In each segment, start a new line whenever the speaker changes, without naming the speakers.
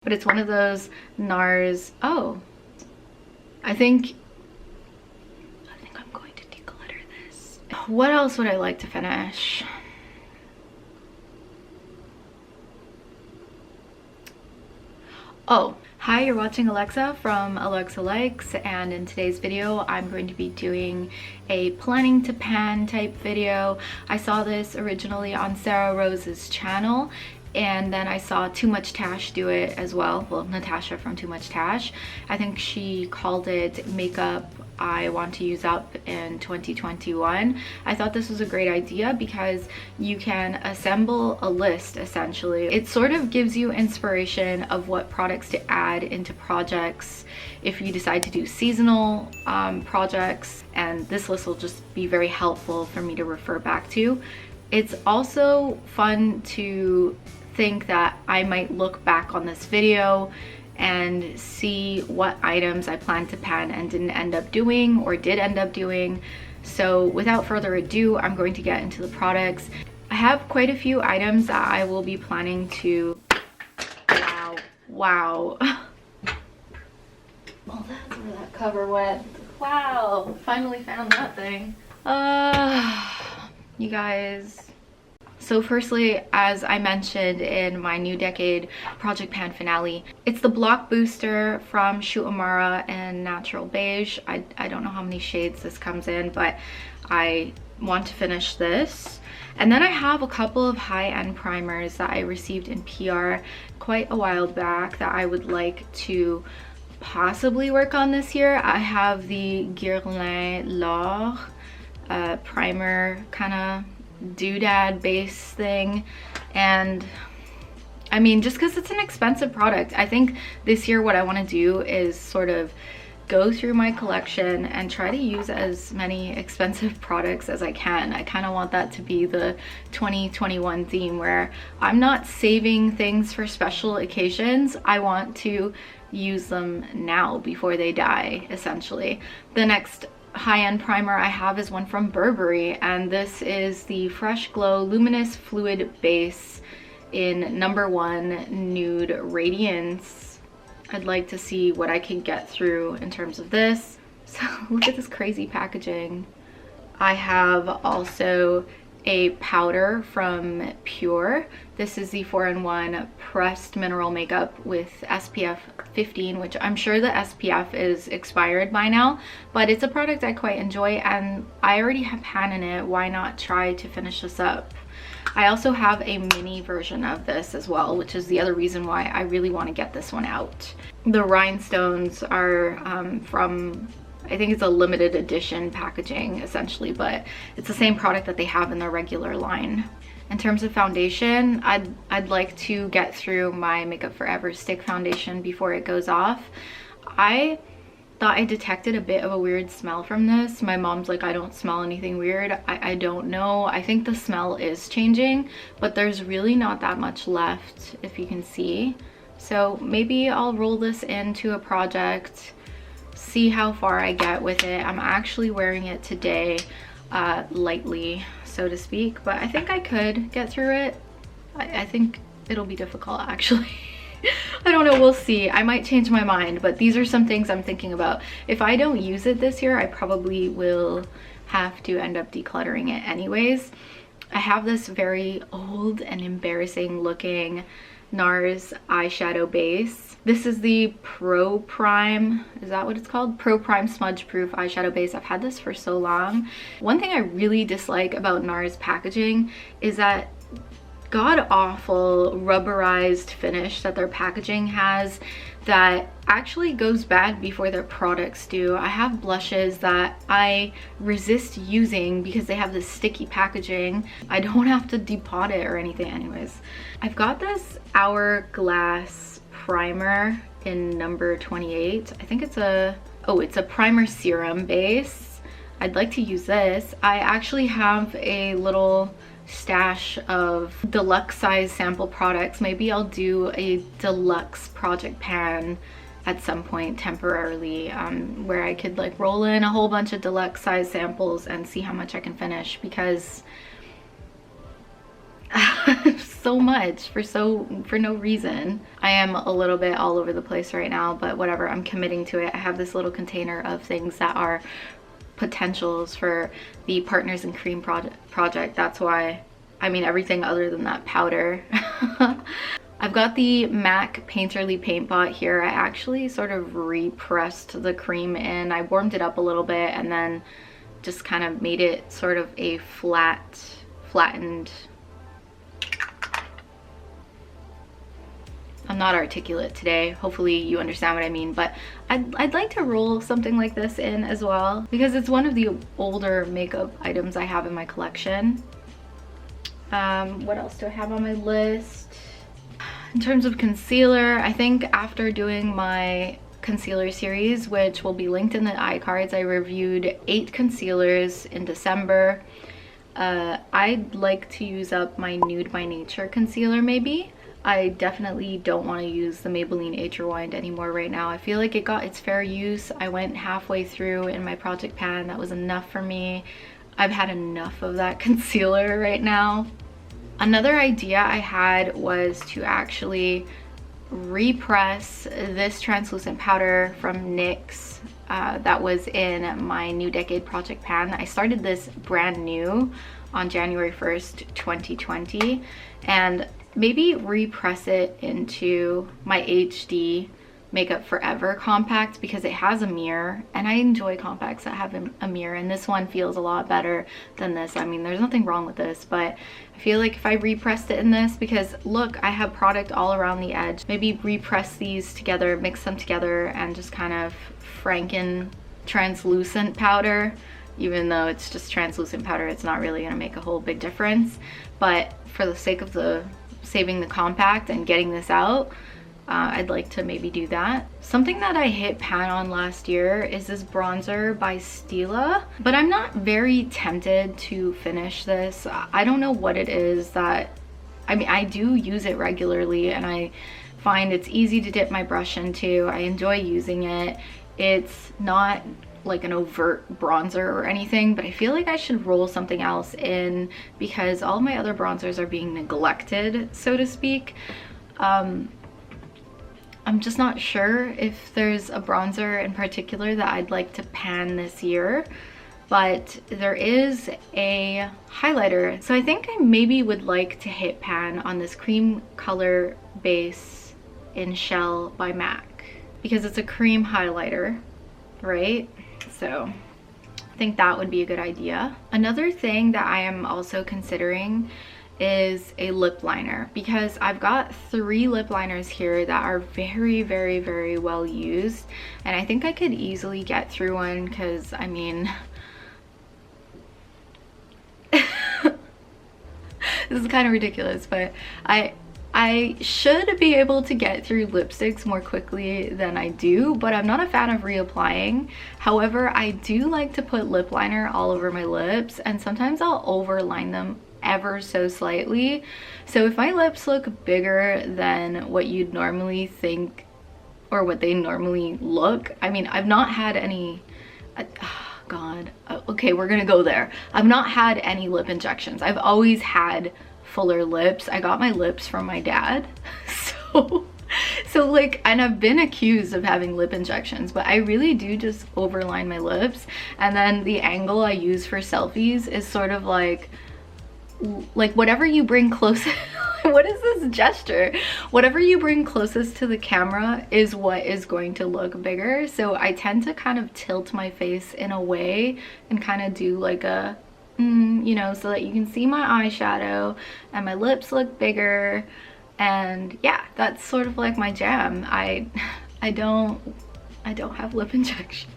but it's one of those NARS. Oh, I think I'm going to declutter this. What else would I like to finish? Oh, hi, you're watching Alexa from Alexa Likes, and in today's video I'm going to be doing a planning to pan type video. I saw this originally on Sarah Rose's channel, and then I saw Too Much Tash do it as well. Well, Natasha from Too Much Tash. I think she called it Makeup I Want to Use Up in 2021. I thought this was a great idea because you can assemble a list essentially. It sort of gives you inspiration of what products to add into projects if you decide to do seasonal projects, and this list will just be very helpful for me to refer back to. It's also fun to think that I might look back on this video and see what items I planned to pan and didn't end up doing or did end up doing. So without further ado, I'm going to get into the products. I have quite a few items that I will be planning to... Wow. Well, that's where that cover went. Wow, finally found that thing. You guys. So firstly, as I mentioned in my New Decade Project Pan finale, it's the Block Booster from Shoot Amara in Natural Beige. I don't know how many shades this comes in, but I want to finish this. And then I have a couple of high-end primers that I received in PR quite a while back that I would like to possibly work on this year. I have the Guerlain L'Or primer kind of doodad base thing, and I mean, just because it's an expensive product, I think this year what I want to do is sort of go through my collection and try to use as many expensive products as I can. I kind of want that to be the 2021 theme, where I'm not saving things for special occasions. I want to use them now before they die, essentially. The next high-end primer I have is one from Burberry, and this is the Fresh Glow Luminous Fluid Base in number 1 Nude Radiance. I'd like to see what I can get through in terms of this. So look at this crazy packaging. I have also a powder from Pure. This is the 4-in-1 pressed mineral makeup with SPF 15, which I'm sure the SPF is expired by now, but it's a product I quite enjoy, and I already have pan in it. Why not try to finish this up? I also have a mini version of this as well, which is the other reason why I really want to get this one out. The rhinestones are from, I think it's a limited edition packaging essentially, but it's the same product that they have in their regular line. In terms of foundation, I'd like to get through my Makeup Forever stick foundation before it goes off. I thought I detected a bit of a weird smell from this. My mom's like, I don't smell anything weird. I don't know. I think the smell is changing, but there's really not that much left, if you can see. So maybe I'll roll this into a project, see how far I get with it. I'm actually wearing it today, lightly, so to speak, but I think I could get through it. I think it'll be difficult, actually. I don't know, we'll see. I might change my mind, but these are some things I'm thinking about. If I don't use it this year, I probably will have to end up decluttering it anyways. I have this very old and embarrassing looking NARS eyeshadow base. This is the Pro Prime, is that what it's called? Pro Prime Smudge Proof eyeshadow base. I've had this for so long. One thing I really dislike about NARS packaging is that god-awful rubberized finish that their packaging has that actually goes bad before their products do. I have blushes that I resist using because they have this sticky packaging. I don't have to depot it or anything anyways. I've got this Hourglass primer in number 28. I think it's a primer serum base. I'd like to use this. I actually have a little stash of deluxe size sample products. Maybe I'll do a deluxe project pan at some point temporarily, where I could like roll in a whole bunch of deluxe size samples and see how much I can finish, because I'm so much for no reason. I am a little bit all over the place right now, but whatever, I'm committing to it. I have this little container of things that are potentials for the Partners in Cream project. That's why, I mean, everything other than that powder. I've got the MAC Painterly Paint Pot here. I actually sort of repressed the cream in. I warmed it up a little bit and then just kind of made it sort of a flattened. I'm not articulate today. Hopefully you understand what I mean, but I'd like to roll something like this in as well because it's one of the older makeup items I have in my collection. What else do I have on my list? In terms of concealer, I think after doing my concealer series, which will be linked in the iCards, I reviewed 8 concealers in December. I'd like to use up my Nude by Nature concealer maybe. I definitely don't want to use the Maybelline Age Rewind anymore right now. I feel like it got its fair use. I went halfway through in my project pan. That was enough for me. I've had enough of that concealer right now. Another idea I had was to actually repress this translucent powder from NYX that was in my New Decade project pan. I started this brand new on January 1st, 2020, and maybe repress it into my HD Makeup Forever compact because it has a mirror, and I enjoy compacts that have a mirror, and this one feels a lot better than this. I mean, there's nothing wrong with this, but I feel like if I repressed it in this, because look, I have product all around the edge, maybe repress these together, mix them together, and just kind of Franken translucent powder. Even though it's just translucent powder, it's not really gonna make a whole big difference, but for the sake of saving the compact and getting this out, I'd like to maybe do that. Something that I hit pan on last year is this bronzer by Stila, but I'm not very tempted to finish this. I don't know what it is that, I mean, I do use it regularly and I find it's easy to dip my brush into. I enjoy using it. It's not like an overt bronzer or anything, but I feel like I should roll something else in because all my other bronzers are being neglected, so to speak. I'm just not sure if there's a bronzer in particular that I'd like to pan this year, but there is a highlighter. So I think I maybe would like to hit pan on this cream color base in Shell by MAC because it's a cream highlighter, right? So I think that would be a good idea. Another thing that I am also considering is a lip liner because I've got 3 lip liners here that are very, very, very well used, and I think I could easily get through one because, I mean, this is kind of ridiculous, but I should be able to get through lipsticks more quickly than I do, but I'm not a fan of reapplying. However, I do like to put lip liner all over my lips, and sometimes I'll overline them ever so slightly. So if my lips look bigger than what you'd normally think or what they normally look, I mean, I've not had any, God, okay, we're gonna go there. I've not had any lip injections. I've always had fuller lips. I got my lips from my dad. So like, and I've been accused of having lip injections, but I really do just overline my lips, and then the angle I use for selfies is sort of like whatever you bring close what is this gesture? Whatever you bring closest to the camera is what is going to look bigger. So I tend to kind of tilt my face in a way and kind of do like a you know, so that you can see my eyeshadow and my lips look bigger. And yeah, that's sort of like my jam. I don't have lip injections.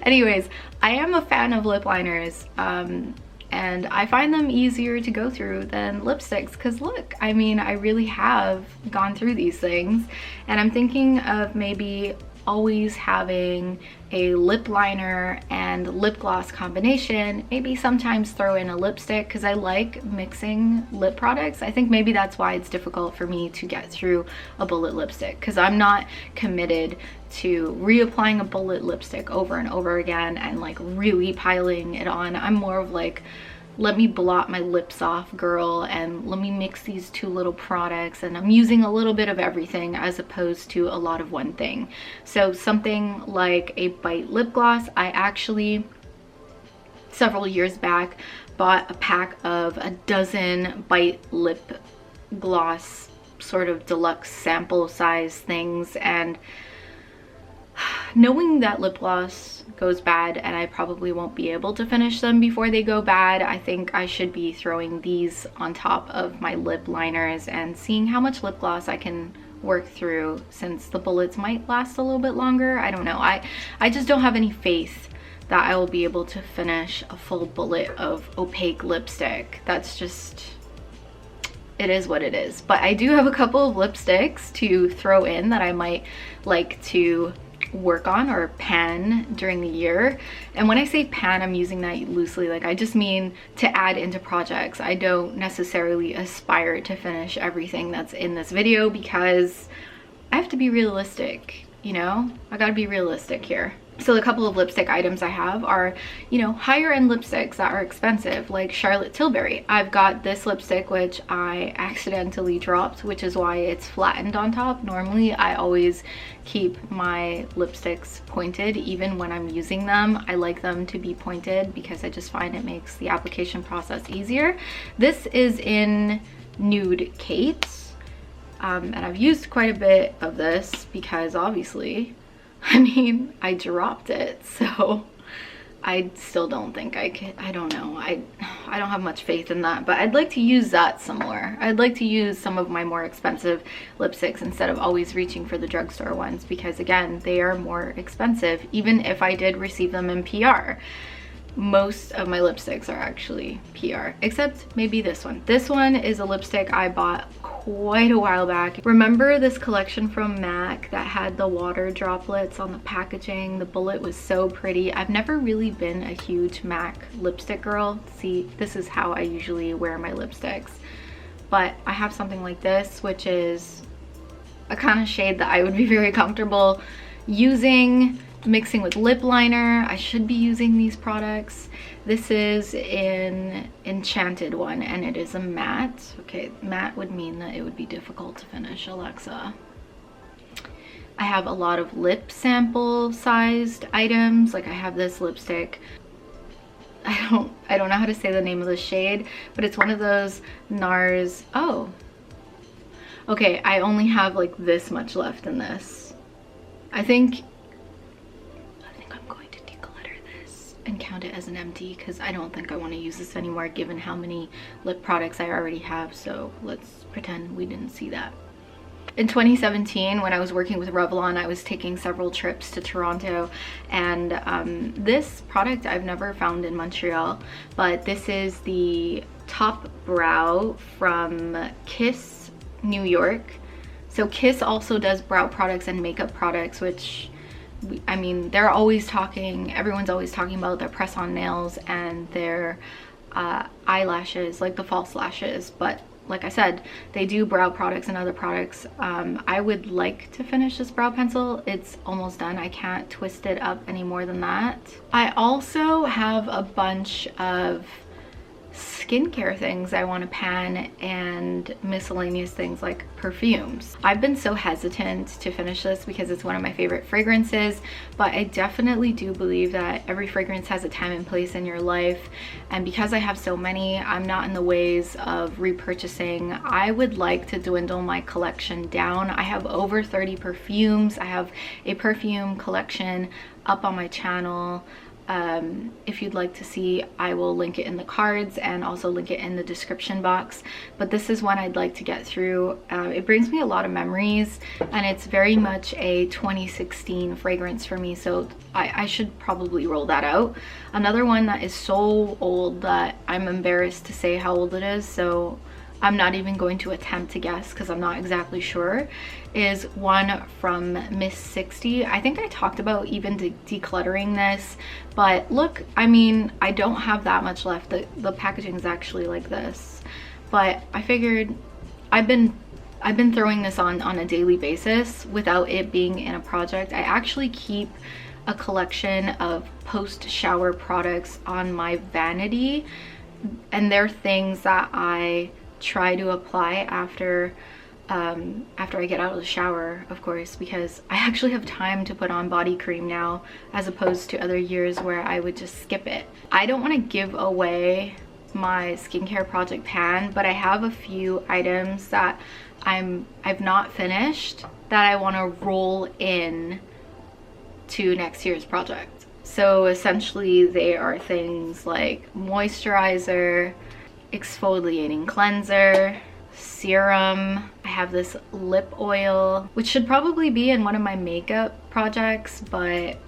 Anyways, I am a fan of lip liners, and I find them easier to go through than lipsticks because look, I mean, I really have gone through these things, and I'm thinking of maybe always having a lip liner and lip gloss combination, maybe sometimes throw in a lipstick because I like mixing lip products. I think maybe that's why it's difficult for me to get through a bullet lipstick, because I'm not committed to reapplying a bullet lipstick over and over again and like really piling it on. I'm more of like let me blot my lips off girl, and let me mix these two little products, and I'm using a little bit of everything as opposed to a lot of one thing. So something like a Bite lip gloss, I actually several years back bought a pack of a dozen Bite lip gloss sort of deluxe sample size things, and knowing that lip gloss goes bad and I probably won't be able to finish them before they go bad, I think I should be throwing these on top of my lip liners and seeing how much lip gloss I can work through, since the bullets might last a little bit longer. I don't know. I just don't have any faith that I will be able to finish a full bullet of opaque lipstick. That's just, it is what it is. But I do have a couple of lipsticks to throw in that I might like to work on or pan during the year. And when I say pan, I'm using that loosely. Like, I just mean to add into projects. I don't necessarily aspire to finish everything that's in this video, because I have to be realistic, you know? I gotta be realistic here. So the couple of lipstick items I have are, you know, higher end lipsticks that are expensive, like Charlotte Tilbury. I've got this lipstick, which I accidentally dropped, which is why it's flattened on top. Normally, I always keep my lipsticks pointed, even when I'm using them. I like them to be pointed because I just find it makes the application process easier. This is in Nude Kate, and I've used quite a bit of this because obviously, I mean, I dropped it, so I still don't think I can. I don't know. I don't have much faith in that, but I'd like to use that some more. I'd like to use some of my more expensive lipsticks instead of always reaching for the drugstore ones, because again, they are more expensive, even if I did receive them in PR. Most of my lipsticks are actually PR, except maybe this one. This one is a lipstick I bought quite a while back. Remember this collection from MAC that had the water droplets on the packaging? The bullet was so pretty. I've never really been a huge MAC lipstick girl. See, this is how I usually wear my lipsticks. But I have something like this, which is a kind of shade that I would be very comfortable using, mixing with lip liner. I should be using these products. This is an Enchanted one, and it is a matte. Okay, matte would mean that it would be difficult to finish, Alexa. I have a lot of lip sample sized items. Like, I have this lipstick. I don't know how to say the name of the shade, but it's one of those NARS. Oh, okay, I only have like this much left in this. I think I'm going to declutter this and count it as an empty, because I don't think I want to use this anymore given how many lip products I already have. So let's pretend we didn't see that. In 2017, when I was working with Revlon, I was taking several trips to Toronto, and this product I've never found in Montreal, but this is the Top Brow from Kiss New York. So Kiss also does brow products and makeup products, which, I mean, they're always talking, everyone's always talking about their press-on nails and their eyelashes, like the false lashes. But like I said, they do brow products and other products. I would like to finish this brow pencil. It's almost done. I can't twist it up any more than that. I also have a bunch of skincare things I want to pan, and miscellaneous things like perfumes. I've been so hesitant to finish this because it's one of my favorite fragrances, but I definitely do believe that every fragrance has a time and place in your life, and because I have so many, I'm not in the ways of repurchasing. I would like to dwindle my collection down. I have over 30 perfumes. I have a perfume collection up on my channel. If you'd like to see, I will link it in the cards and also link it in the description box. But this is one I'd like to get through. It brings me a lot of memories, and it's very much a 2016 fragrance for me, so I should probably roll that out. Another one that is so old that I'm embarrassed to say how old it is, so I'm not even going to attempt to guess because I'm not exactly sure, is one from Miss 60. I think I talked about even decluttering this, but look, I mean, I don't have that much left. The packaging is actually like this, but I figured I've been throwing this on a daily basis without it being in a project. I actually keep a collection of post-shower products on my vanity and they're things that I try to apply after I get out of the shower, of course, because I actually have time to put on body cream now as opposed to other years where I would just skip it. I don't want to give away my skincare project pan, but I have a few items that I've not finished that I want to roll in to next year's project. So essentially they are things like moisturizer, exfoliating cleanser, serum. I have this lip oil, which should probably be in one of my makeup projects, but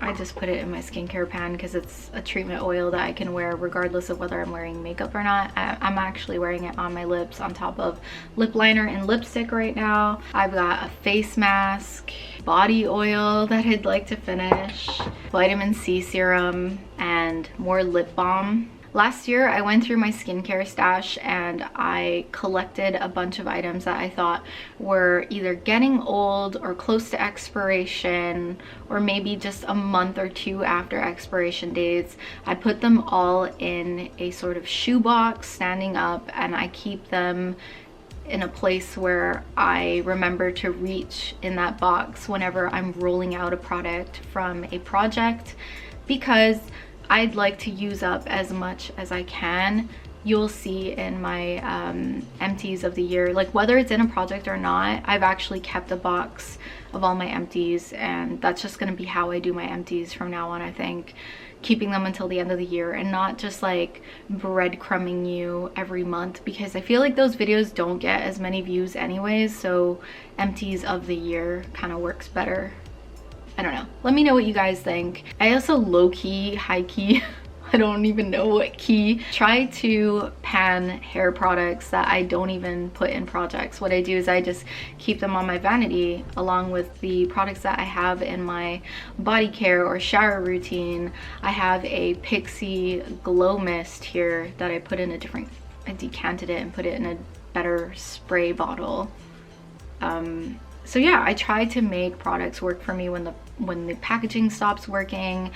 I just put it in my skincare pan because it's a treatment oil that I can wear regardless of whether I'm wearing makeup or not. I'm actually wearing it on my lips on top of lip liner and lipstick right now. I've got a face mask, body oil that I'd like to finish, vitamin C serum, and more lip balm. Last year, I went through my skincare stash and I collected a bunch of items that I thought were either getting old or close to expiration, or maybe just a month or two after expiration dates. I put them all in a sort of shoebox standing up, and I keep them in a place where I remember to reach in that box whenever I'm rolling out a product from a project, because I'd like to use up as much as I can. You'll see in my empties of the year, like whether it's in a project or not, I've actually kept a box of all my empties, and that's just gonna be how I do my empties from now on, I think. Keeping them until the end of the year and not just like breadcrumbing you every month, because I feel like those videos don't get as many views anyways, so empties of the year kind of works better. I don't know. Let me know what you guys think. I also low-key, high-key, I don't even know what key, try to pan hair products that I don't even put in projects. What I do is I just keep them on my vanity along with the products that I have in my body care or shower routine. I have a Pixie Glow Mist here that I put in a different, I decanted it and put it in a better spray bottle. So yeah, I try to make products work for me when the packaging stops working.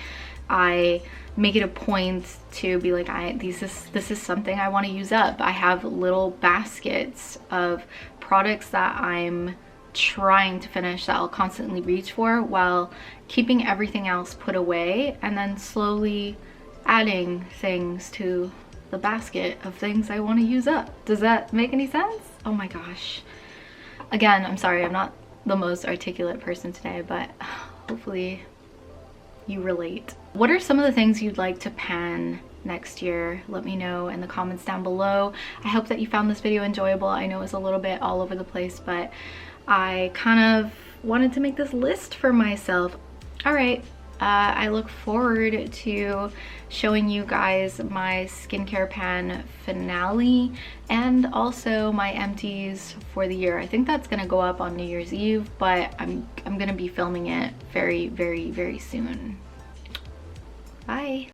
I make it a point to be like, this is something I want to use up. I have little baskets of products that I'm trying to finish that I'll constantly reach for while keeping everything else put away, and then slowly adding things to the basket of things I want to use up. Does that make any sense? Oh my gosh. Again, I'm sorry, I'm not the most articulate person today, but hopefully you relate. What are some of the things you'd like to pan next year? Let me know in the comments down below. I hope that you found this video enjoyable. I know it's a little bit all over the place, but I kind of wanted to make this list for myself. All right. I look forward to showing you guys my skincare pan finale and also my empties for the year. I think that's gonna go up on New Year's Eve, but I'm gonna be filming it very, very, very soon. Bye.